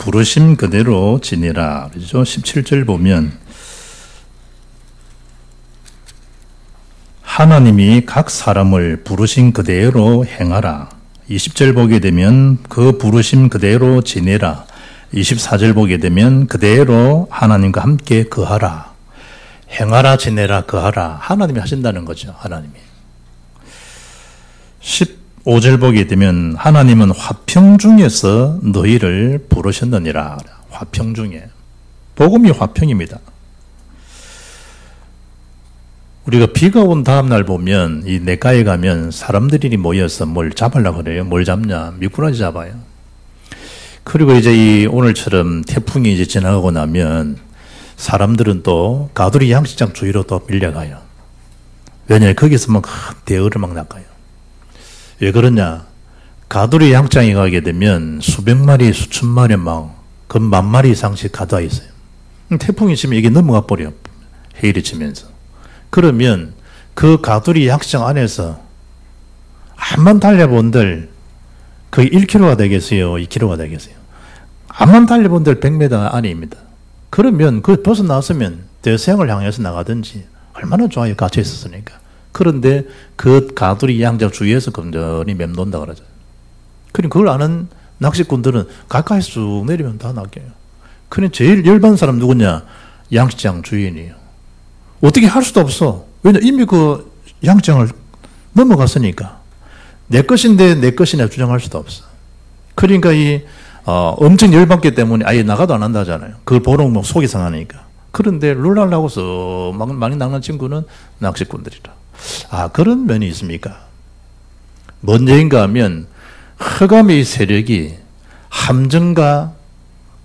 부르심 그대로 지내라. 그렇죠? 17절 보면 하나님이 각 사람을 부르신 그대로 행하라. 20절 보게 되면 그 부르심 그대로 지내라. 24절 보게 되면 그대로 하나님과 함께 거하라. 행하라, 지내라, 거하라. 하나님이 하신다는 거죠. 하나님이. 15절 보게 되면 하나님은 화평 중에서 너희를 부르셨느니라. 화평 중에. 복음이 화평입니다. 우리가 비가 온 다음날 보면 이 내과에 가면 사람들이 모여서 뭘 잡으려고 그래요. 뭘 잡냐? 미꾸라지 잡아요. 그리고 이제 이 오늘처럼 태풍이 이제 지나가고 나면 사람들은 또 가두리 양식장 주위로 또 밀려가요. 왜냐하면 거기서 막 대어를 막 낚아요. 왜 그러냐? 가두리 양장에 가게 되면 수백 마리, 수천 마리 막, 그 만 마리 이상씩 가두어 있어요. 태풍이 치면 이게 넘어가 버려요. 해일이 치면서. 그러면 그 가두리 양식장 안에서 암만 달려본들 거의 1km가 되겠어요? 2km가 되겠어요? 암만 달려본들 100m 안에입니다. 그러면 그 벗어나서면 대서양을 향해서 나가든지 얼마나 좋아요. 갇혀 있었으니까. 그런데 그 가두리 양장 주위에서 건전히 맴돈다 그러죠. 그럼 그걸 아는 낚시꾼들은 가까이서 쭉 내리면 다 낚여요. 그럼 제일 열받는 사람 누구냐? 양식장 주인이에요. 어떻게 할 수도 없어. 왜냐 이미 그 양장을 넘어갔으니까. 내 것인데 내 것이냐 주장할 수도 없어. 그러니까 이 엄청 열받기 때문에 아예 나가도 안 한다잖아요. 그걸 보러 뭐 속이 상하니까. 그런데 룰랄라고서 많이 낚는 친구는 낚시꾼들이라. 아, 그런 면이 있습니까? 뭔 얘기인가 하면 흑암의 세력이 함정과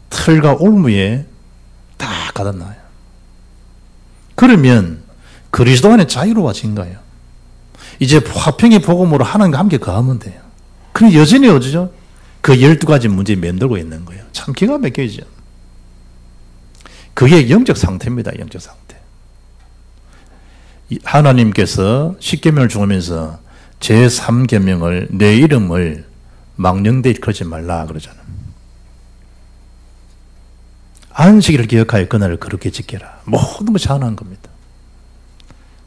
틀과 올무에 다 가득나요. 그러면 그리스도 안에 자유로워진 거예요. 이제 화평의 복음으로 하나님과 함께 거하면 돼요. 그럼 여전히 어쩌죠? 그 12가지 문제에 맴돌고 있는 거예요. 참 기가 막히죠. 그게 영적 상태입니다. 영적 상태. 하나님께서 십계명을 주면서 제3계명을 내 이름을 망령되이 일컬지 말라 그러잖아요. 안식일을 기억하여 그날을 그렇게 지켜라. 모든 것이 하나인 겁니다.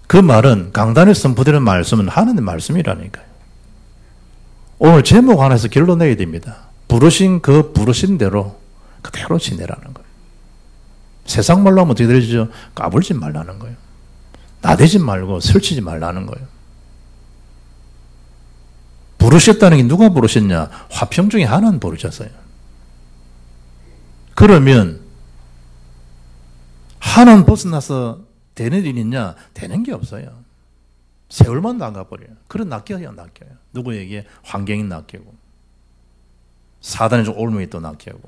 그 말은 강단에 선포되는 말씀은 하나님의 말씀이라니까요. 오늘 제목 하나에서 결론 내야 됩니다. 부르신 그 부르신 대로 그대로 지내라는 거예요. 세상 말로 하면 어떻게 되죠? 까불지 말라는 거예요. 나대지 말고 설치지 말라는 거예요. 부르셨다는 게 누가 부르셨냐? 화평 중에 하나는 부르셨어요. 그러면 하나는 벗어나서 되는 일이 있냐? 되는 게 없어요. 세월만 나가버려요. 그런 낚여요, 낚여요. 누구에게? 환경이 낚이고, 사단의 좀 올무에 또 낚이고,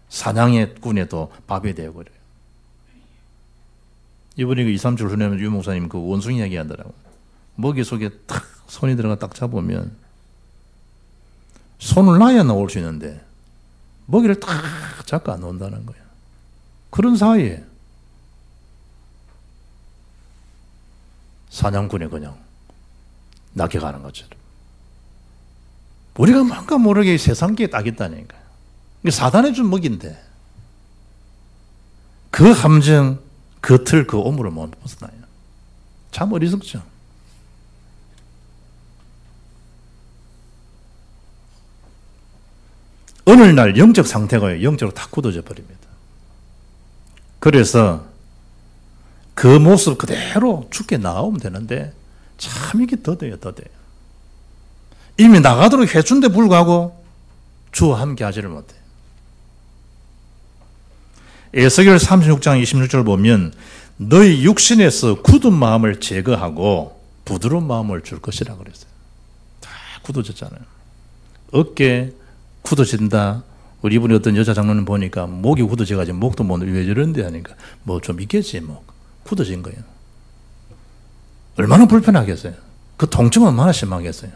사냥의 꾼에 또 밥이 되어버려요. 이번에 그 2, 3주 후에 유 목사님 그 원숭이 이야기 하더라고요. 먹이 속에 탁 손이 들어가 딱 잡으면 손을 놔야 나올 수 있는데 먹이를 탁 잡고 안 나온다는 거예요. 그런 사이에 사냥꾼이 그냥 낚여가는 것처럼. 우리가 뭔가 모르게 세상기에 딱 있다니까요. 이게 사단의 준 먹인데 그 함정, 그 틀, 그 오물을 못 벗어나요. 참 어리석죠. 오늘날 영적 상태가 영적으로 다 굳어져 버립니다. 그래서 그 모습 그대로 죽게 나오면 되는데 참 이게 더뎌요, 더뎌요. 이미 나가도록 해준데 불구하고 주와 함께 하지를 못해요. 에스겔 36장 26절 보면 너희 육신에서 굳은 마음을 제거하고 부드러운 마음을 줄 것이라 그랬어요. 다 굳어졌잖아요. 어깨 굳어진다. 우리 이분이 어떤 여자 장로님 보니까 목이 굳어져가지고 목도 왜 저런데 하니까 뭐 좀 있겠지 뭐. 굳어진 거예요. 얼마나 불편하겠어요. 그 통증은 얼마나 심하겠어요.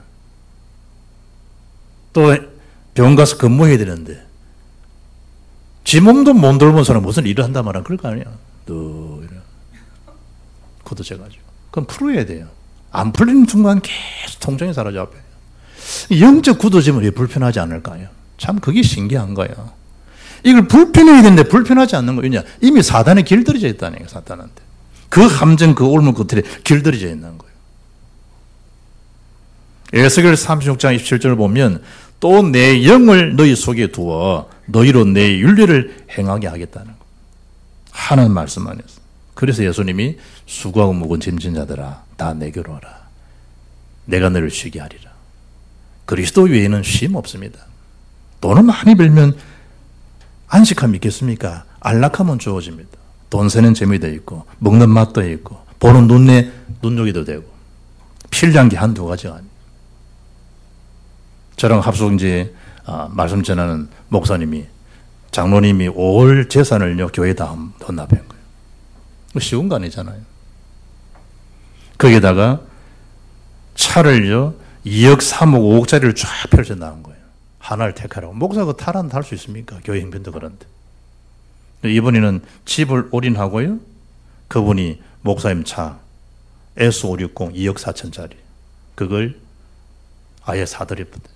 또 병원 가서 근무해야 되는데 지 몸도 못 돌본 사람 무슨 일을 한단 말이야. 그럴 거 아니야. 또 이래 굳어져가지고. 그럼 풀어야 돼요. 안 풀리는 순간 계속 통증이 사라져요. 영적 굳어지면 왜 불편하지 않을까요? 참 그게 신기한 거예요. 이걸 불편해야 되는데 불편하지 않는 거예요. 왜냐? 이미 사단에 길들여져 있다는 거예요. 사단한테. 그 함정, 그 올무 끝에 길들여져 있는 거예요. 에스겔 36장 27절을 보면 또 내 영을 너희 속에 두어 너희로 내 윤례를 행하게 하겠다는 거예요. 하는 말씀 안에서. 그래서 예수님이 수고하고 무거운 짐진 자들아 다 내게로 와라. 내가 너를 쉬게 하리라. 그리스도 외에는 쉼 없습니다. 돈을 많이 벌면 안식함이 있겠습니까? 안락함은 주어집니다. 돈 세는 재미도 있고 먹는 맛도 있고 보는 눈에 눈요기도 되고 필요한 게 한두 가지가 아니에요. 저랑 합숙 말씀 전하는 목사님이 장로님이 올 재산을요 교회에다 헌납한 거예요. 쉬운 거 아니잖아요. 거기에다가 차를요 2억, 3억, 5억짜리를 쫙 펼쳐 나온 거예요. 하나를 택하라고. 목사가 탈한테 할 수 있습니까? 교회 행편도 그런데. 이번에는 집을 올인하고요. 그분이 목사님 차 S560 2억 4천짜리 그걸 아예 사드렸거든요.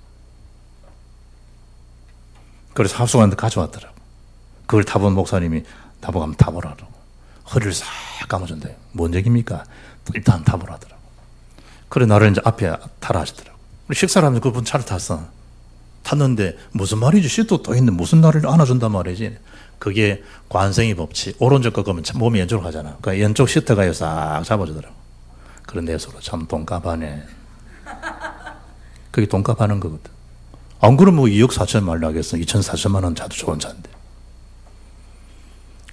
그래서 합숙한테 가져왔더라고. 그걸 타본 목사님이 나보고 한번 타보라고. 허리를 싹 감아준대요. 뭔 얘기입니까? 일단 타보라더라고. 그래 나를 이제 앞에 타라 하시더라고. 식사를 하면서 그분 차를 탔어. 탔는데 무슨 말이지? 시도 또 있는데 무슨 나를 안아준단 말이지? 그게 관성의 법칙. 오른쪽 거 가면 몸이 왼쪽으로 가잖아. 그러니까 왼쪽 시트가 싹 잡아주더라고. 그런데 서로 참 돈값하네. 그게 돈값하는 거거든. 안 그러면 뭐 2억 4천 말로 하겠어. 2천 4천만 원 차도 좋은 차인데.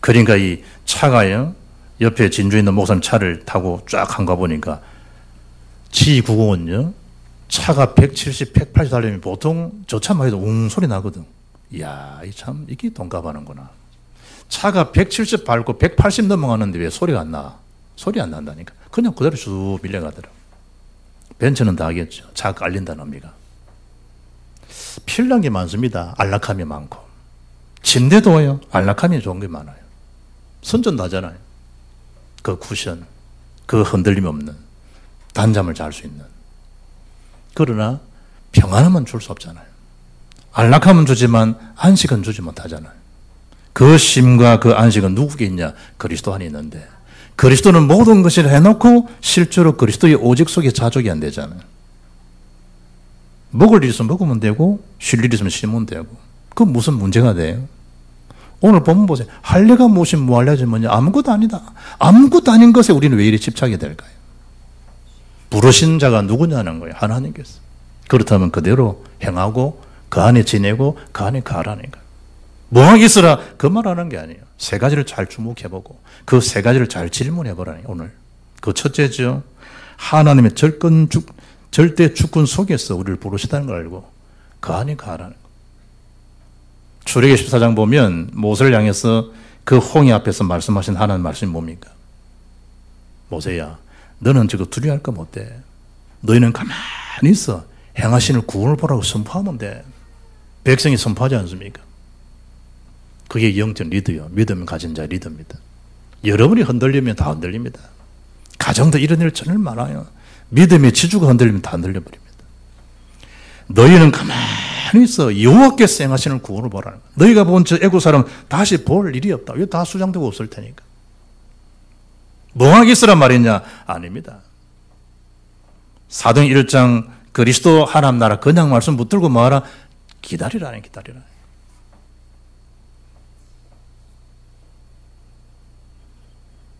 그러니까 이 차가요. 옆에 진주에 있는 목사님 차를 타고 쫙 한 가 보니까 G90은요. 차가 170, 180 달리면 보통 저 차만 해도 웅 소리 나거든. 이야, 참 이게 돈값하는구나. 차가 170 밟고 180 넘어가는데 왜 소리가 안 나? 소리 안 난다니까. 그냥 그대로 쭉 밀려가더라고. 벤츠는 다 하겠죠. 차 깔린다는 의미가. 필요한 게 많습니다. 안락함이 많고. 침대도요. 안락함이 좋은 게 많아요. 선전도 하잖아요. 그 쿠션, 그 흔들림 없는 단잠을 잘 수 있는. 그러나 평안함은 줄 수 없잖아요. 안락함은 주지만 안식은 주지 못하잖아요. 그 쉼과 그 안식은 누구에게 있냐? 그리스도 안에 있는데 그리스도는 모든 것을 해놓고 실제로 그리스도의 오직 속에 자족이 안 되잖아요. 먹을 일 있으면 먹으면 되고 쉴 일 있으면 쉬면 되고 그 무슨 문제가 돼요? 오늘 본문 보세요. 할례가 무엇이 무할례지 뭐냐? 아무것도 아니다. 아무것도 아닌 것에 우리는 왜 이리 집착이 될까요? 부르신 자가 누구냐는 거예요. 하나님께서. 그렇다면 그대로 행하고 그 안에 지내고 그 안에 가라는 거예요. 뭐하기 있으라 그 말하는 게 아니에요. 세 가지를 잘 주목해보고 그 세 가지를 잘 질문해보라는 거예요. 오늘. 그 첫째죠. 하나님의 절대 주권 속에서 우리를 부르시다는 걸 알고 그 안에 가라는 거예요. 출애기 14장 보면 모세를 향해서 그 홍해 앞에서 말씀하신 하나님 말씀이 뭡니까? 모세야 너는 지금 두려워할 거 못돼. 너희는 가만히 있어. 행하시는 구원을 보라고 선포하면 돼. 백성이 선포하지 않습니까? 그게 영적 리더요. 믿음을 가진 자의 리더입니다. 여러분이 흔들리면 다 흔들립니다. 가정도 이런 일 전혀 많아요. 믿음의 지주가 흔들리면 다 흔들려버립니다. 너희는 가만히 있어. 여호와께서 행하시는 구원을 보라는 거야. 너희가 본 저 애국 사람 다시 볼 일이 없다. 이거 다 수장되고 없을 테니까. 뭐하기 있으란 말이냐? 아닙니다. 사도행 1장 그리스도 하나님 나라 그냥 말씀 붙들고 뭐하라? 기다리라네. 기다리라.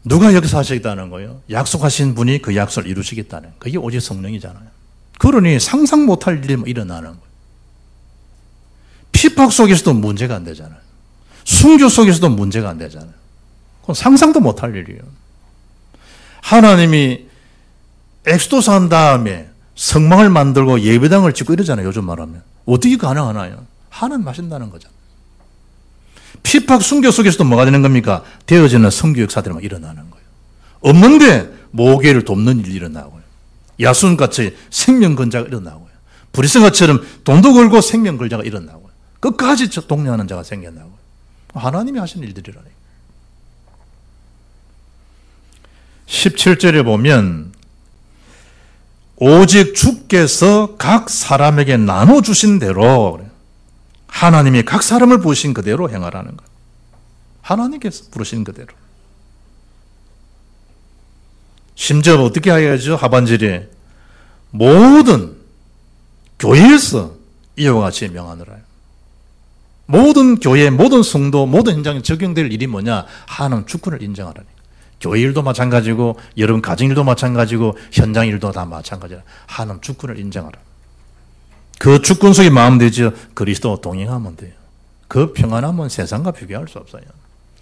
누가 여기서 하시겠다는 거예요? 약속하신 분이 그 약속을 이루시겠다는. 그게 오직 성령이잖아요. 그러니 상상 못할 일이 일어나는 거예요. 핍박 속에서도 문제가 안 되잖아요. 순교 속에서도 문제가 안 되잖아요. 그건 상상도 못할 일이에요. 하나님이 엑소도스 한 다음에 성막을 만들고 예배당을 짓고 이러잖아요. 요즘 말하면. 어떻게 가능하나요? 하나님 하신다는 거잖아요. 핍박 순교 속에서도 뭐가 되는 겁니까? 되어지는 성교 역사들이 막 일어나는 거예요. 없는데 모교회를 돕는 일이 일어나고요. 야순같이 생명건자가 일어나고요. 브리스가처럼 돈도 걸고 생명걸자가 일어나고요. 끝까지 독려하는 자가 생겨나고요. 하나님이 하시는 일들이라니. 17절에 보면 오직 주께서 각 사람에게 나눠주신 대로 하나님이 각 사람을 부르신 그대로 행하라는 거예요. 하나님께서 부르신 그대로. 심지어 어떻게 해야죠? 하반절에 모든 교회에서 이와 같이 명하노라. 모든 교회, 모든 성도, 모든 현장에 적용될 일이 뭐냐? 하나님 주권을 인정하라니. 교회 일도 마찬가지고 여러분 가정 일도 마찬가지고 현장 일도 다 마찬가지라. 하나님 주권을 인정하라. 그 주권 속에 마음 되죠. 그리스도 동행하면 돼요. 그 평안함은 세상과 비교할 수 없어요.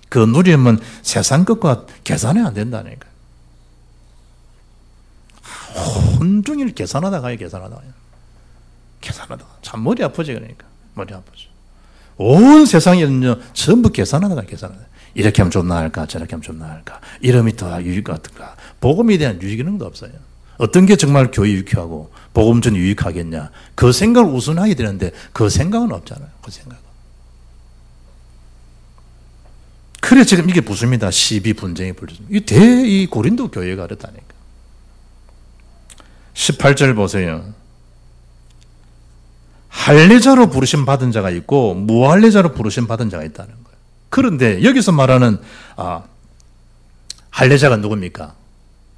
그 누림은 세상 것과 계산이 안 된다니까. 온종일 계산하다가 계산하다가 참 머리 아프지. 그러니까 머리 아프죠. 온 세상에 전부 계산하다가 이렇게 하면 좀 나을까 저렇게 하면 좀 나을까 이름이 더 유익 같은가. 복음에 대한 유익은 없어요. 어떤 게 정말 교회 유익하고 복음 전 유익하겠냐, 그 생각을 우선하게 되는데 그 생각은 없잖아요. 그 생각은. 그래 지금 이게 무슨입니다. 시비 분쟁이 벌어집니다. 이 고린도 교회가 그렇다니까. 18절 보세요. 할례자로 부르심 받은 자가 있고 무할례자로 부르심 받은 자가 있다는 거예요. 그런데 여기서 말하는 할례자가 누굽니까?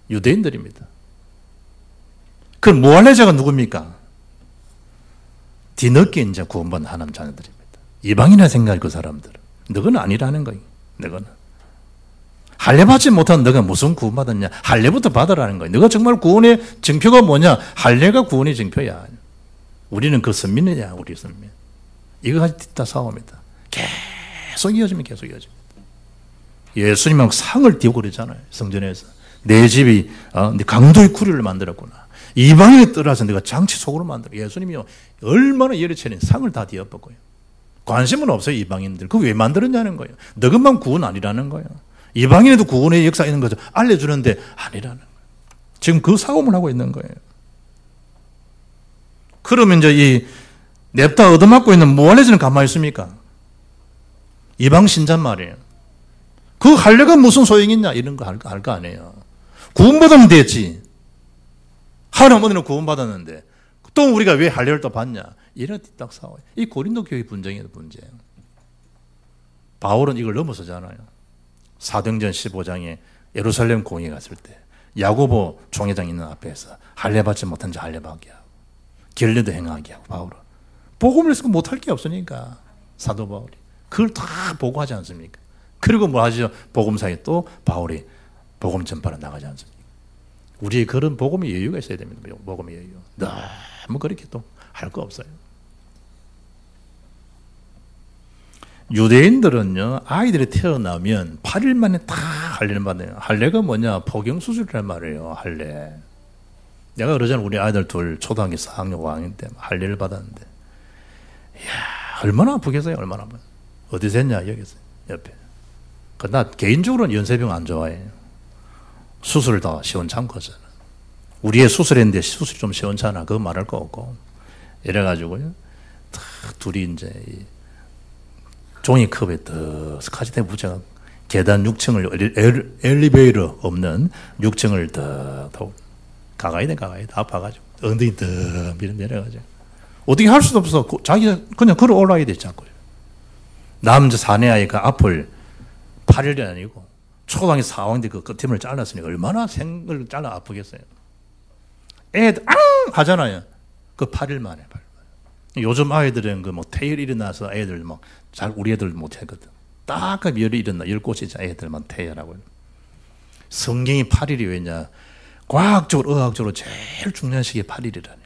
유대인들입니다. 그럼 무할례자가 누굽니까? 뒤늦게 이제 구원받은 하나님 자녀들입니다. 이방인이라 생각할 그 사람들은. 너는 아니라는 거예요. 너는. 할례 받지 못한 너가 무슨 구원받았냐? 할례부터 받으라는 거예요. 너가 정말 구원의 증표가 뭐냐? 할례가 구원의 증표야. 우리는 그 선민이냐, 우리 선민. 이거 가지고 다 싸웁니다. 계속 이어집니다. 예수님은 상을 띄우고 그러잖아요. 성전에서. 내 집이 강도의 구리를 만들었구나. 이방인에 떠나서 내가 장치 속으로 만들어. 예수님이 얼마나 예리체는 상을 다 뒤엎었고요. 관심은 없어요, 이방인들. 그거 왜 만들었냐는 거예요. 너것만 구원 아니라는 거예요. 이방인에도 구원의 역사 있는 거죠. 알려주는데 아니라는 거예요. 지금 그 사고를 하고 있는 거예요. 그러면 이제 이 냅다 얻어맞고 있는 무할례자는 가만히 있습니까? 이방 신자는 말이에요. 그 할례가 무슨 소용이 있냐? 이런 거 할 거 아니에요. 구원받으면 됐지. 하나님 은혜로 구원받았는데 또 우리가 왜 할례를 또 받냐? 이런 딱 싸워요. 이 고린도 교회 분쟁이에요, 분쟁. 바울은 이걸 넘어서잖아요. 사도행전 15장에 예루살렘 공회 갔을 때 야고보 총회장 있는 앞에서 할례 받지 못한 자 할례 받게 하고 결례도 행하게 하고 바울은 복음을 해서 못할 게 없으니까 사도 바울이 그걸 다 보고하지 않습니까? 그리고 뭐 하죠? 복음사에 또 바울이 복음 전파로 나가지 않습니까? 우리의 그런 복음의 여유가 있어야 됩니다. 복음의 여유. 너무 그렇게 또 할 거 없어요. 유대인들은요, 아이들이 태어나면 8일 만에 다 할례를 받아요. 할례가 뭐냐? 포경수술이란 말이에요, 할례. 내가 그러잖아. 우리 아이들 둘 초등학교 4학년, 5학년 때 할례를 받았는데. 이야, 얼마나 아프겠어요, 얼마나 아프겠어요. 어디서 했냐, 여기서, 옆에. 나 개인적으로는 연쇄병 안 좋아해요. 수술 다 시원찮거든. 우리의 수술했는데 수술이 좀 시원찮아. 그거 말할 거 없고. 이래가지고요, 둘이 이제, 종이컵에 더 스카치테이프 붙여 계단 6층을 엘리베이터 없는 6층을 더 가까이 돼 아파가지고 엉덩이 더 밀어 내려가지고 어떻게 할 수도 없어. 자기가 그냥 걸어 올라가야 돼 자꾸. 남자 사내 아이가 앞을 8일이 아니고 초등학교 4학년 때 그 끝팀을 잘랐으니까 얼마나 생을 잘라 아프겠어요. 애들 앙 하잖아요. 그 8일 만에. 요즘 아이들은 그 뭐 태일 일어나서 애들 뭐 잘 우리 애들 못 하거든. 딱 그 열이 일어나 열꽃이 애들만 태일하고. 성경이 8일이 왜냐? 과학적으로 의학적으로 제일 중요한 시기 8일이라니.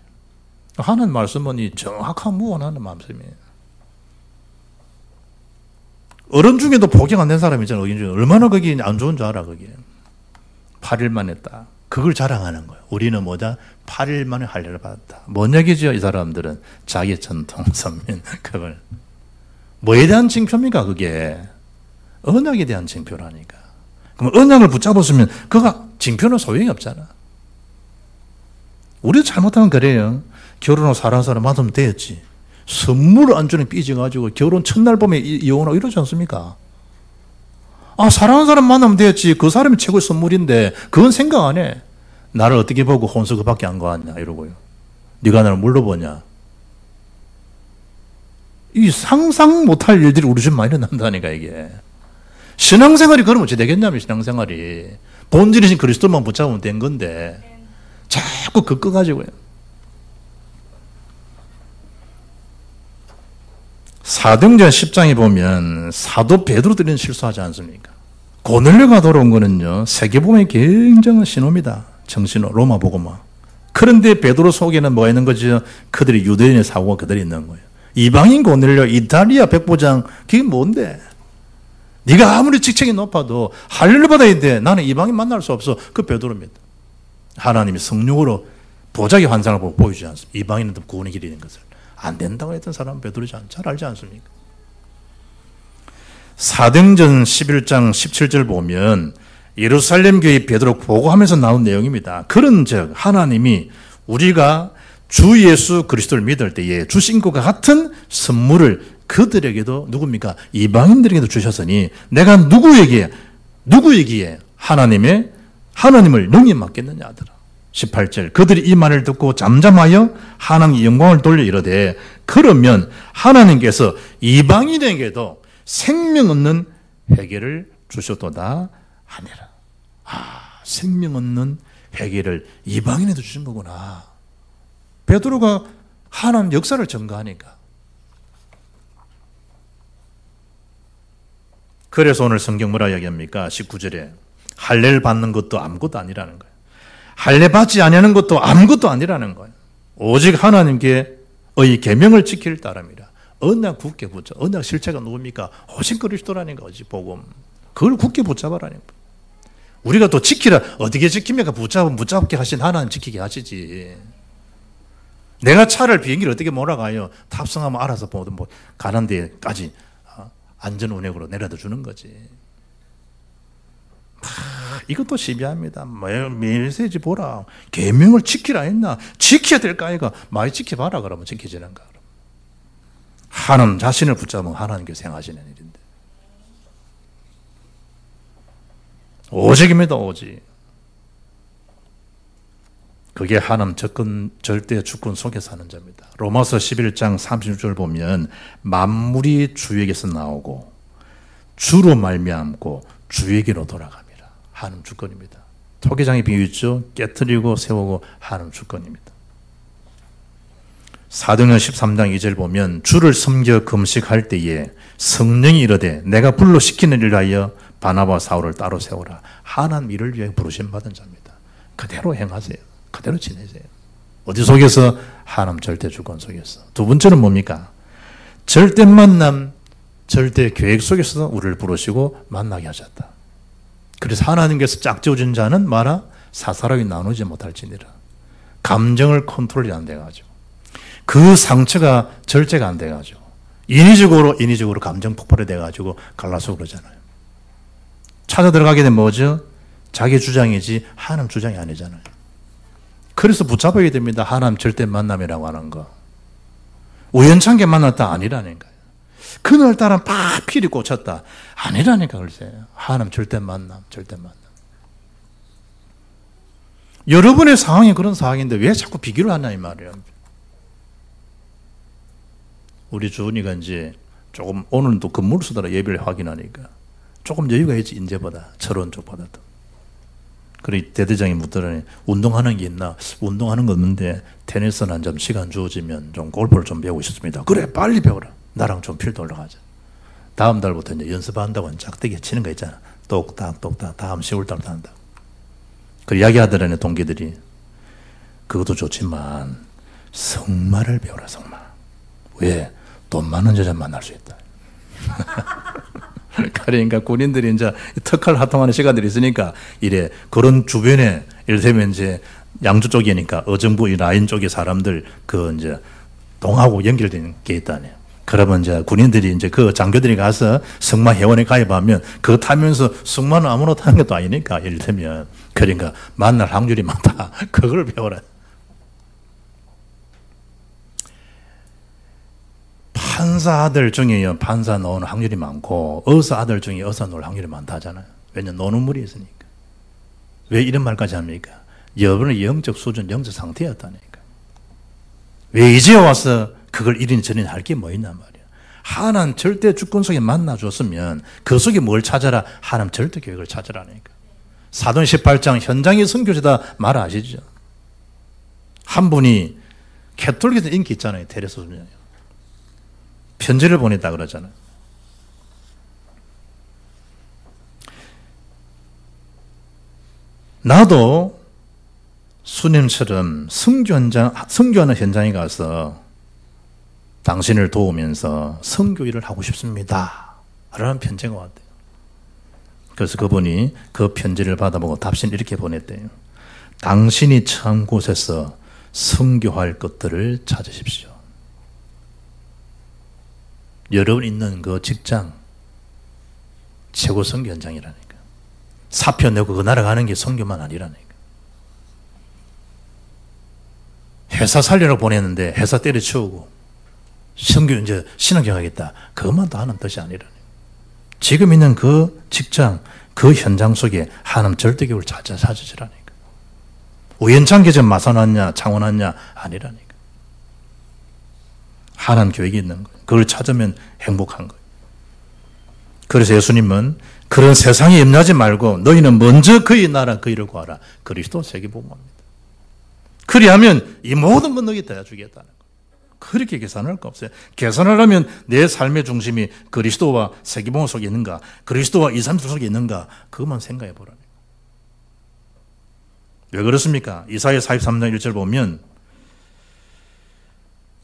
하는 말씀은 이 정확한 무언하는 말씀이에요. 어른 중에도 복용 안 된 사람 있잖아요. 어린 중에 얼마나 그게 안 좋은 줄 알아 그게. 8일 만에 딱. 그걸 자랑하는 거예요. 우리는 뭐다? 8일 만에 할례를 받았다. 뭔 얘기죠? 이 사람들은 자기 전통 선민 그걸 뭐에 대한 징표입니까? 그게 언약에 대한 징표라니까. 그럼 언약을 붙잡았으면 그가 징표는 소용이 없잖아. 우리도 잘못하면 그래요. 결혼하고 사랑하는 사람 만나면 되었지. 선물을 안 주는 삐져가지고 결혼 첫날 밤에 이혼하고 이러지 않습니까? 사랑하는 사람 만나면 되었지. 그 사람이 최고의 선물인데 그건 생각 안 해. 나를 어떻게 보고 혼수 그밖에 안 가왔냐 이러고요. 네가 나를 뭘로 보냐. 이 상상 못할 일들이 우리 집 많이 일어난다니까, 이게. 신앙생활이 그러면 어찌 되겠냐면, 신앙생활이. 본질이신 그리스도만 붙잡으면 된 건데, 자꾸 그거 가지고요. 사도행전 10장에 보면 사도 베드로들은 실수하지 않습니까? 고넬료가 돌아온 거는요, 세계복음의 굉장한 신호입니다. 정신호, 로마 복음화. 그런데 베드로 속에는 뭐가 있는 거죠? 그들이 유대인의 사고가 그들이 있는 거예요. 이방인 고넬료, 이탈리아 백부장, 그게 뭔데? 네가 아무리 직책이 높아도 할례를 받아야 돼. 나는 이방인 만날 수 없어. 그 베드로입니다. 하나님이 성령으로 보자기 환상을 보고 보여주지 않습니까? 이방인은 구원의 길이 있는 것을. 안 된다고 했던 사람은 베드로지 잘 알지 않습니까? 사도행전 11장 17절 보면 예루살렘 교회 베드로 보고하면서 나온 내용입니다. 그런즉 하나님이 우리가 주 예수 그리스도를 믿을 때에 주신 것과 같은 선물을 그들에게도 누굽니까? 이방인들에게도 주셨으니 내가 누구에게 하나님을 능히 맡겠느냐 하더라. 18절 그들이 이 말을 듣고 잠잠하여 하나님의 영광을 돌려 이르되 그러면 하나님께서 이방인에게도 생명 없는 회개를 주셨도다 하니라. 생명 없는 회개를 이방인에도 주신 거구나. 베드로가 하나님 역사를 증거하니까. 그래서 오늘 성경 뭐라 이야기합니까? 19절에 할례를 받는 것도 아무것도 아니라는 거예요. 할례 받지 아니하는 것도 아무것도 아니라는 거예요. 오직 하나님께 의 계명을 지킬 따름이라. 언약 굳게 붙잡. 언약 실체가 누굽니까? 오직 그리스도라는 거지. 복음. 그걸 굳게 붙잡아라는 거예요. 우리가 또 지키라. 어떻게 지킵니까? 붙잡게 하신 하나님 지키게 하시지. 내가 차를 비행기를 어떻게 몰아가요? 탑승하면 알아서 뭐 가는 데까지 안전 운행으로 내려다 주는 거지. 이것도 시비합니다. 메시지 보라. 계명을 지키라 했나? 지켜야 될까 아이가? 많이 지켜봐라 그러면 지켜지는가? 하나님 자신을 붙잡으면 하나님께서 행하시는 일인데. 오직입니다. 오직. 그게 하나님 절대 주권 속에 사는 자입니다. 로마서 11장 36절 보면 만물이 주에게서 나오고 주로 말미암고 주에게로 돌아갑니다. 하나님 주권입니다. 토기장의 비유 있죠? 깨트리고 세우고 하나님 주권입니다. 사도행전 13장 2절 보면 주를 섬겨 금식할 때에 성령이 이르되 내가 불러 시키는 일을 하여 바나바와 사울을 따로 세우라. 하나님 일을 위해 부르심 받은 자입니다. 그대로 행하세요. 그대로 지내세요. 어디 속에서? 하나님 절대 주권 속에서. 두 번째는 뭡니까? 절대 만남, 절대 계획 속에서 우리를 부르시고 만나게 하셨다. 그래서 하나님께서 짝지어준 자는 마라 사사롭게 나누지 못할지니라. 감정을 컨트롤이 안 돼가지고 그 상처가 절제가 안 돼가지고 인위적으로 감정 폭발이 돼가지고 갈라서 그러잖아요. 찾아 들어가게 되면 뭐죠? 자기 주장이지 하나님 주장이 아니잖아요. 그래서 붙잡아야 됩니다. 하나님 절대 만남이라고 하는 거. 우연찮게 만났다 아니라는 거예요. 그날따라 막 필이 꽂혔다 아니라니까. 글쎄 하나님 절대 만남. 여러분의 상황이 그런 상황인데 왜 자꾸 비교를 하냐 이 말이에요. 우리 주은이가 이제 조금 오늘도 근무를 쓰더라. 예배를 확인하니까 조금 여유가 있지. 인제보다 철원 쪽보다도. 그래 대대장이 묻더라니 운동하는 게 있나? 운동하는 거 없는데 테니스는 좀 시간 주어지면 좀 골프를 좀 배우고 싶습니다. 그래 빨리 배워라. 나랑 좀 필드 올라가자. 다음 달부터 이제 연습한다고 짝대기 치는 거 있잖아. 똑딱 다음 10월달부터 한다. 그 이야기하더라니 동기들이. 그것도 좋지만 성마를 배워라. 성마. 왜? 돈 많은 여자 만날 수 있다. 그러니까 군인들이 이제 특활 활동하는 시간들이 있으니까 이래 그런 주변에 예를 들면 이제 양주 쪽이니까 어정부 이 라인 쪽의 사람들 그 이제 동하고 연결된 게 있다네요. 그러면 이제 군인들이 이제 그 장교들이 가서 승마 회원에 가입하면 그거 타면서 승마는 아무나 타는 것도 아니니까 예를 들면 그러니까 만날 확률이 많다. 그걸 배워라. 판사 아들 중에 판사 나오는 확률이 많고 의사 아들 중에 의사 나올 확률이 많다잖아요. 왜냐면 노는 물이 있으니까. 왜 이런 말까지 합니까? 여러분의 영적 수준, 영적 상태였다니까. 왜 이제 와서 그걸 1인 전인 할 게 뭐 있단 말이야. 하나님 절대 주권 속에 만나줬으면 그 속에 뭘 찾아라? 하나님 절대 계획을 찾으라니까. 사도행 18장 현장의 선교제다 말 아시죠? 한 분이 캐톨릭에서 인기 있잖아요. 테레스 소녀요. 편지를 보냈다 그러잖아요. 나도 수님처럼 선교하는 현장에 가서 당신을 도우면서 선교 일을 하고 싶습니다. 라는 편지가 왔대요. 그래서 그분이 그 편지를 받아보고 답신 이렇게 보냈대요. 당신이 처한 곳에서 선교할 것들을 찾으십시오. 여러분 있는 그 직장 최고 선교 현장이라니까. 사표 내고 그 나라 가는 게 선교만 아니라니까. 회사 살려고 보냈는데 회사 때려치우고 선교 이제 신앙교 하겠다. 그것만 다 하는 뜻이 아니라니까. 지금 있는 그 직장, 그 현장 속에 하나님 절대 계획을 찾으시라니까. 우연찮게 좀 마산 왔냐, 창원 왔냐 아니라니까. 하나님 계획이 있는 거예요. 그걸 찾으면 행복한 거예요. 그래서 예수님은 그런 세상에 염려하지 말고 너희는 먼저 그의 나라 그의를 구하라. 그리스도 세계복음합니다. 그리하면 이 모든 건 너희 다 주겠다는 거예요. 그렇게 계산할 거 없어요. 계산하려면 내 삶의 중심이 그리스도와 세계복음 속에 있는가, 그리스도와 2, 3주 속에 있는가, 그것만 생각해 보라는 거예요. 왜 그렇습니까? 이사야 43장 1절 보면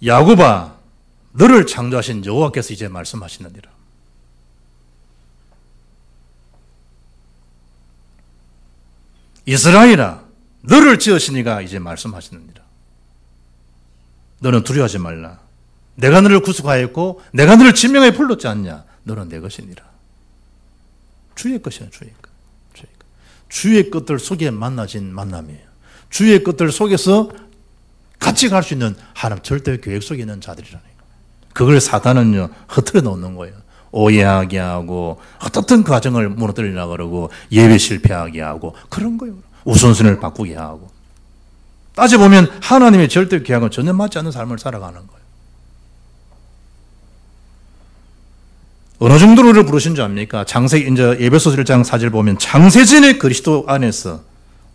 야곱아 너를 창조하신 여호와께서 이제 말씀하시느니라. 이스라엘아 너를 지으신 이가 이제 말씀하시느니라. 너는 두려워하지 말라. 내가 너를 구속하였고 내가 너를 지명하여 불렀지 않냐. 너는 내 것이니라. 주의 것이야. 주의 것. 주의 것들 속에 만나진 만남이에요. 주의 것들 속에서 같이 갈 수 있는 하나님 절대 계획 속에 있는 자들이라니까. 그걸 사단은요 흐트러 놓는 거예요. 오해하게 하고 어떻든 그 과정을 무너뜨리려고 그러고 예배 실패하게 하고 그런 거예요. 우선순위를 바꾸게 하고. 따져보면 하나님의 절대 계획은 전혀 맞지 않는 삶을 살아가는 거예요. 어느 정도로 우리를 부르신 줄 압니까? 이제 에베소서 1장 4절 보면 창세전에 그리스도 안에서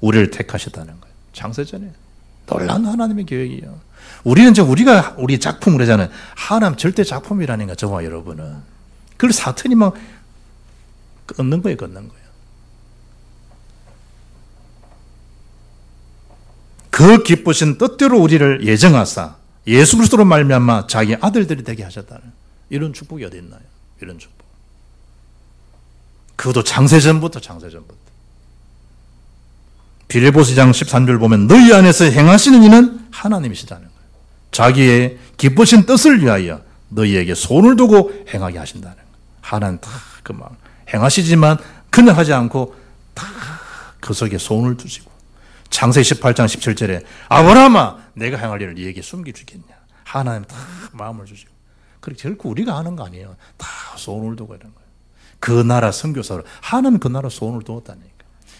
우리를 택하셨다는 거예요. 창세전에. 놀라운 하나님의 계획이에요. 우리는 우리 작품을 하잖아요. 하나님 절대 작품이라는 거, 저와 여러분은. 그걸 사탄이 막 끊는 거예요. 그 기쁘신 뜻대로 우리를 예정하사 예수 그리스도로 말미암아 자기 아들들이 되게 하셨다는 이런 축복이 어디 있나요? 이런 축복. 그것도 창세전부터. 빌립보서 2장 13절 보면 너희 안에서 행하시는 이는 하나님이시다는 거예요. 자기의 기쁘신 뜻을 위하여 너희에게 손을 두고 행하게 하신다는 거예요. 하나님 다 그 막 행하시지만 그냥 하지 않고 다 그 속에 손을 두시고 창세기 18장 17절에 아브라함아 내가 행할 일을 네게 숨겨주겠냐. 하나님 다 마음을 주시고. 그렇게 결코 우리가 하는 거 아니에요. 다 손을 두고 이런 거예요. 그 나라 선교사로 하나님 그 나라 손을 두었다니까.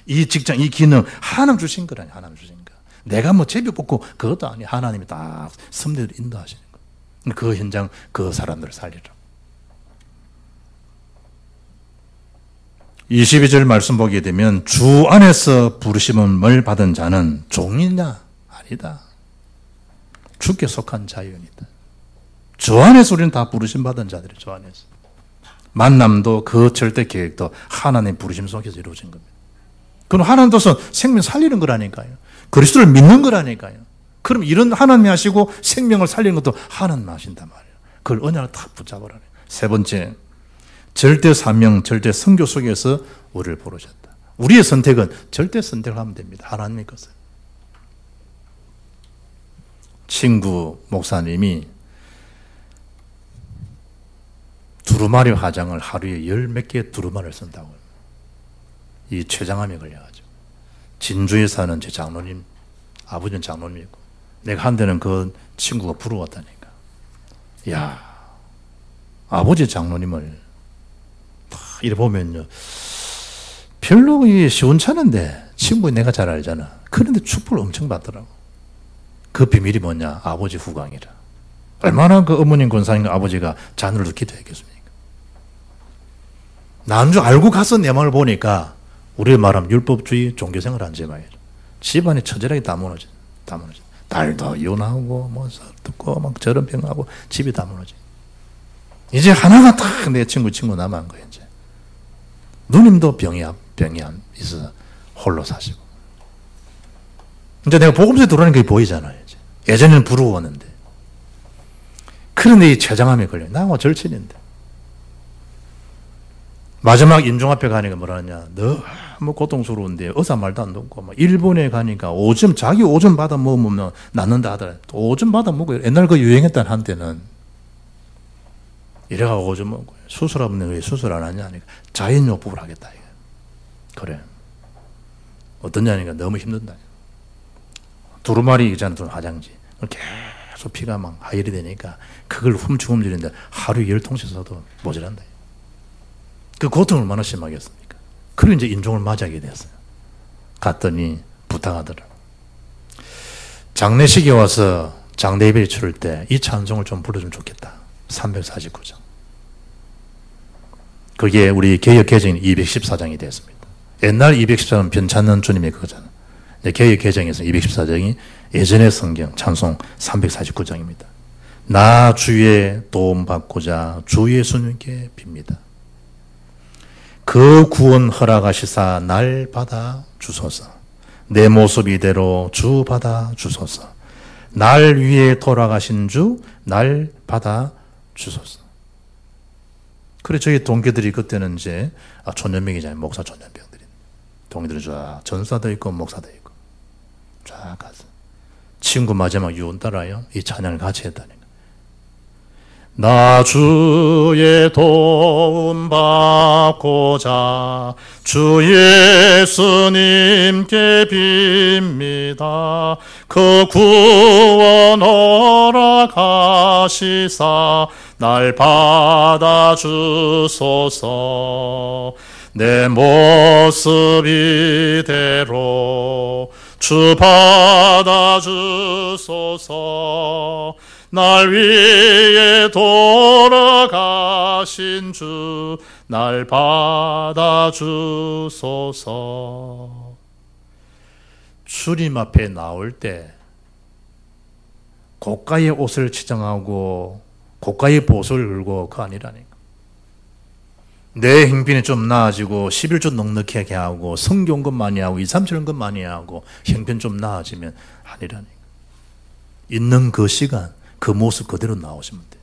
이 직장, 이 기능 하나님 주신 거라니. 하나님 주신 거. 내가 뭐 제비 뽑고 그것도 아니에요. 하나님이 딱 선대로 인도하시는 거예요. 그 현장 그 사람들을 살리라. 22절 말씀 보게 되면 주 안에서 부르심을 받은 자는 종이냐? 아니다. 주께 속한 자연이다. 주 안에서 우리는 다 부르심 받은 자들이 주 안에서. 만남도 그 절대 계획도 하나님의 부르심 속에서 이루어진 겁니다. 그럼 하나님께서 생명 살리는 거라니까요. 그리스도를 믿는 거라니까요. 그럼 이런 하나님이 하시고 생명을 살리는 것도 하나님 하신단 말이에요. 그걸 언약을 딱 붙잡으라네. 세 번째, 절대 사명, 절대 선교 속에서 우리를 부르셨다. 우리의 선택은 절대 선택을 하면 됩니다. 하나님의 것을. 친구 목사님이 두루마리 화장을 하루에 10몇 개 두루마리를 쓴다고. 이 췌장암에 걸려가지고. 진주에 사는 제 장로님, 아버지는 장로님이고, 내가 한 데는 그 친구가 부러웠다니까. 야, 아버지 장로님을 이래 보면요, 별로 시원찮은데 친구 내가 잘 알잖아. 그런데 축복을 엄청 받더라고. 그 비밀이 뭐냐? 아버지 후광이라. 얼마나 그 어머님 권사님과 아버지가 자녀를 기도했겠습니까? 난 줄 알고 가서 내 마음을 보니까 우리 말하면 율법주의 종교생활 안 제마이죠. 집안이 처절하게 다 무너져. 다 무너져. 딸도 이혼하고 뭐 듣고 막 저런 병하고 집이 다 무너져. 이제 하나가 딱 내 친구 남은 거예요. 이제 누님도 병이 있어서 홀로 사시고. 이제 내가 복음서에 들어오는 게 보이잖아요. 이제. 예전에는 부러웠는데. 그런데 이 췌장암에 걸려요. 나하고 절친인데. 마지막 임종 앞에 가니까 뭐라 하냐. 너무 고통스러운데 의사 말도 안 듣고 막 일본에 가니까 자기 오줌 받아 먹으면 낫는다 하더라. 오줌 받아 먹어요. 옛날 그 유행했던 한때는 이래가 오줌 먹고 수술하면 왜 수술 안 하냐 하니까 자연요법을 하겠다. 이거. 그래. 어떠냐니까 너무 힘든다. 두루마리 있잖아. 화장지. 계속 피가 막 하혈이 되니까 그걸 훔치는데 하루에 10통씩 써도 모자란다. 그 고통을 얼마나 심하겠습니까? 그리고 이제 임종을 맞이하게 됐어요. 갔더니 부탁하더라고. 장례식에 와서 장례 예배를 치를 때 이 찬송을 좀 불러주면 좋겠다. 349장. 그게 우리 개역 개정인 214장이 됐습니다. 옛날 214장은 변찮는 주님의 그거잖아요. 개역 개정에서 214장이 예전의 성경 찬송 349장입니다. 나 주의 도움 받고자 주 예수님께 빕니다. 그 구원 허락하시사 날 받아 주소서. 내 모습 이대로 주 받아 주소서. 날 위해 돌아가신 주 날 받아 주소서. 그래 저희 동기들이 그때는 이제 전염병이잖아요. 목사 전염병들이. 동기들이 쫙 전사도 있고 목사도 있고 쫙 가서 친구 마지막 유언 따라요. 이 찬양을 같이 했다니까. 나 주의 도움 받고자 주 예수님께 빕니다. 그 구원 허락하시사 날 받아 주소서. 내 모습 이대로 주 받아 주소서. 날 위해 돌아가신 주 날 받아 주소서. 주님 앞에 나올 때 고가의 옷을 치장하고 고가의 보석을 걸고 그거 아니라니까. 내 행편이 좀 나아지고 11조 넉넉하게 하고 성경것 많이 하고 2, 3천 것 많이 하고 형편 좀 나아지면 아니라니까. 있는 그 시간 그 모습 그대로 나오시면 돼요.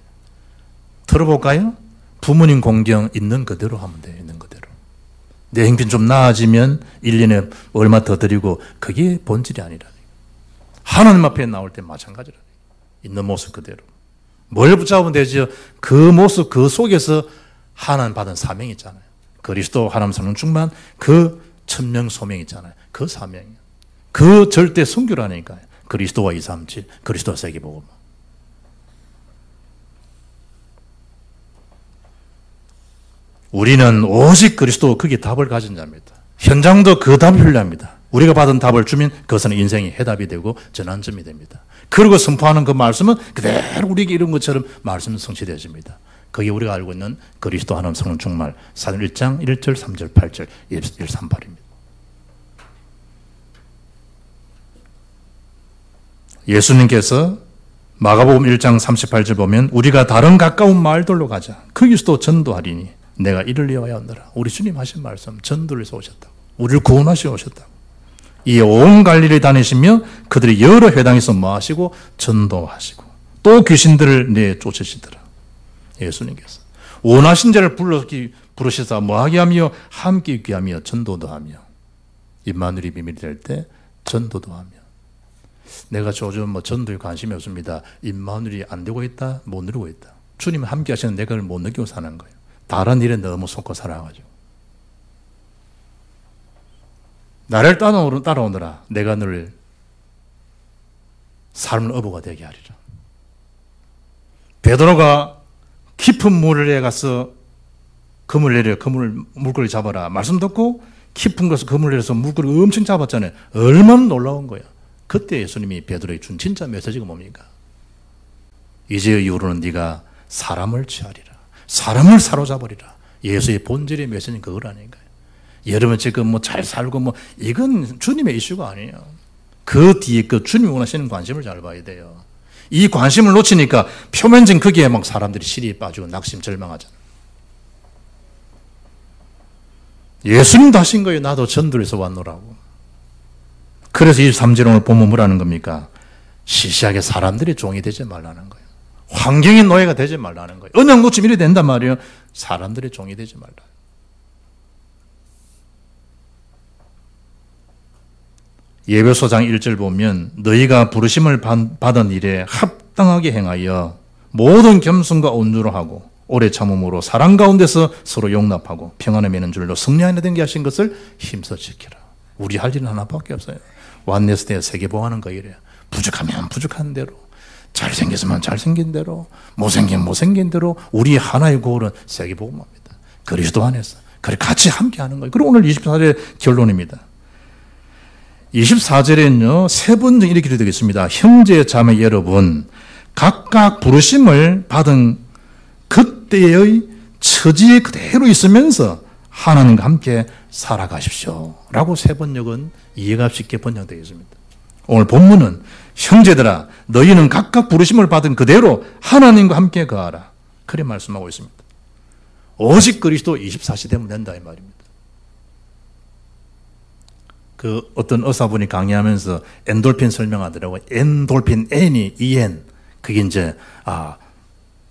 들어볼까요? 부모님 공경 있는 그대로 하면 돼요. 있는 그대로. 내 행편 좀 나아지면 1년에 얼마 더 드리고 그게 본질이 아니라니까. 하나님 앞에 나올 때 마찬가지라니까. 있는 모습 그대로. 뭘 붙잡으면 되죠? 그 모습 그 속에서 하나님 받은 사명이 있잖아요. 그리스도 하나님 성령 충만 그 천명 소명이 있잖아요. 그 사명이요. 그 절대 순교라니까요. 그리스도와 237 그리스도와 세계복음. 우리는 오직 그리스도 거기에 답을 가진 자입니다. 현장도 그 답을 필요합니다. 우리가 받은 답을 주면 그것은 인생의 해답이 되고 전환점이 됩니다. 그리고 선포하는 그 말씀은 그대로 우리에게 이런 것처럼 말씀은 성취되어집니다. 그게 우리가 알고 있는 그리스도 하나님 성령 충만 사도행 1장 1절 3절 8절 1, 3, 8입니다. 예수님께서 마가복음 1장 38절 보면 우리가 다른 가까운 마을들로 가자. 거기서도 전도하리니 내가 이를 위하여 온다라. 우리 주님 하신 말씀 전도를 위해서 오셨다고. 우리를 구원하시러 오셨다고. 이 온 갈릴리 다니시며 그들이 여러 회당에서 뭐 하시고 전도하시고 또 귀신들을 내쫓으시더라. 예수님께서 원하신 자를 부르시사 뭐하게 하며 함께 있게 하며 전도도 하며 임마누엘이 비밀이 될 때 전도도 하며. 내가 요즘 뭐 전도에 관심이 없습니다. 임마누엘이 안 되고 있다, 못 누리고 있다. 주님 함께 하시는 내가 못 느끼고 사는 거예요. 다른 일에 너무 속고 살아가지고. 나를 따라오느라 내가 늘 삶의 어부가 되게 하리라. 베드로가 깊은 물에 가서 그물 내려 물고기 잡아라. 말씀 듣고 깊은 곳에서 그물 내려서 물고기 엄청 잡았잖아요. 얼마나 놀라운 거야. 그때 예수님이 베드로에게 준 진짜 메시지가 뭡니까? 이제 이후로는 네가 사람을 취하리라. 사람을 사로잡으리라. 예수의 본질의 메시지는 그거라니까요. 여러분 지금 뭐 잘 살고 뭐 이건 주님의 이슈가 아니에요. 그 뒤에 그 주님이 원하시는 관심을 잘 봐야 돼요. 이 관심을 놓치니까 표면적인 거기에 막 사람들이 시리에 빠지고 낙심 절망하잖아요. 예수님도 하신 거예요. 나도 전도에서 왔노라고. 그래서 23절 오늘 보면 뭐라는 겁니까? 시시하게 사람들이 종이 되지 말라는 거예요. 환경의 노예가 되지 말라는 거예요. 언약 놓치면 이래 된단 말이에요. 사람들의 종이 되지 말라. 예배소장 1절 보면 너희가 부르심을 받은 일에 합당하게 행하여 모든 겸손과 온유로 하고 오래 참음으로 사랑 가운데서 서로 용납하고 평안에 매는 줄로 승리 안에 든게 하신 것을 힘써 지키라. 우리 할 일은 하나밖에 없어요. 완네스대 세계보하는 거 이래요. 부족하면 부족한 대로, 잘생겼으면 잘생긴 대로, 못생긴 못생긴 대로 우리 하나의 고울은 세계복음합니다. 그리스도 안에서. 그래 같이 함께 하는 거예요. 그리고 오늘 24절의 결론입니다. 24절에는요, 세 번 이렇게 되겠습니다. 형제 자매 여러분, 각각 부르심을 받은 그때의 처지에 그대로 있으면서 하나님과 함께 살아가십시오. 라고 세 번역은 이해가 쉽게 번역되어 있습니다. 오늘 본문은 형제들아, 너희는 각각 부르심을 받은 그대로 하나님과 함께 거하라. 그래 말씀하고 있습니다. 오직 그리스도 24시 되면 된다 이 말입니다. 그 어떤 의사분이 강의하면서 엔돌핀 설명하더라고요. 엔돌핀, N이 EN. 그게 이제,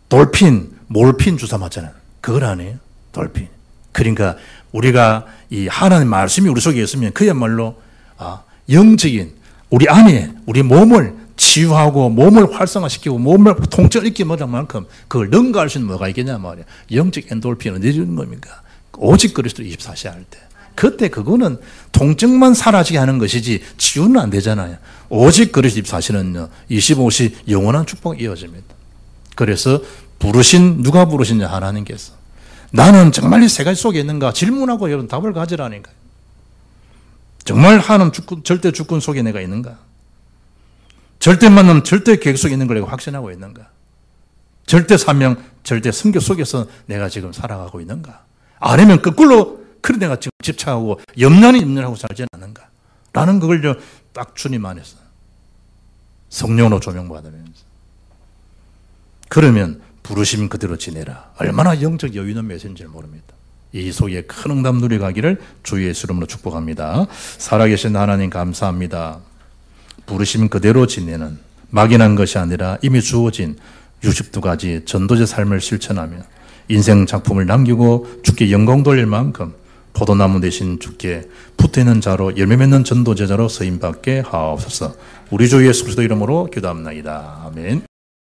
돌핀, 몰핀 주사 맞잖아요. 그걸 아니에요. 돌핀. 그러니까 우리가 이 하나님 말씀이 우리 속에 있으면 그야말로, 영적인 우리 안에 우리 몸을 치유하고 몸을 활성화시키고 몸을 통증을 잊게 못할 만큼 그걸 능가할 수 있는 뭐가 있겠냐 말이에요. 영적 엔돌핀을 내주는 겁니까? 오직 그리스도 24시 할 때. 그때 그거는 통증만 사라지게 하는 것이지 치유는 안 되잖아요. 오직 그리스도 24시는요. 25시 영원한 축복이 이어집니다. 그래서 누가 부르시냐 하나님께서. 나는 정말 이 세 가지 속에 있는가 질문하고 여러분 답을 가지라니까요. 정말 하나님 절대 주권 속에 내가 있는가? 절대 만남, 절대 계획 속에 있는 걸 내가 확신하고 있는가? 절대 사명, 절대 성격 속에서 내가 지금 살아가고 있는가? 아니면 거꾸로 그래 내가 지금 집착하고 염려하고 살지 않는가? 라는 그걸 딱 주님 안에서 성령으로 조명받으면서 그러면 부르심 그대로 지내라. 얼마나 영적 여유 있는 메시지인지 모릅니다. 이 속에 큰 응답 누려가기를 주 예수 이름으로 축복합니다. 살아계신 하나님 감사합니다. 부르심 그대로 지내는 막연한 것이 아니라 이미 주어진 62가지 전도제 삶을 실천하며 인생 작품을 남기고 주께 영광 돌릴 만큼 포도나무 대신 주께 붙어있는 자로 열매 맺는 전도제자로 쓰임받게 하옵소서. 우리 주 예수 그리스도 이름으로 기도합나이다. 아멘.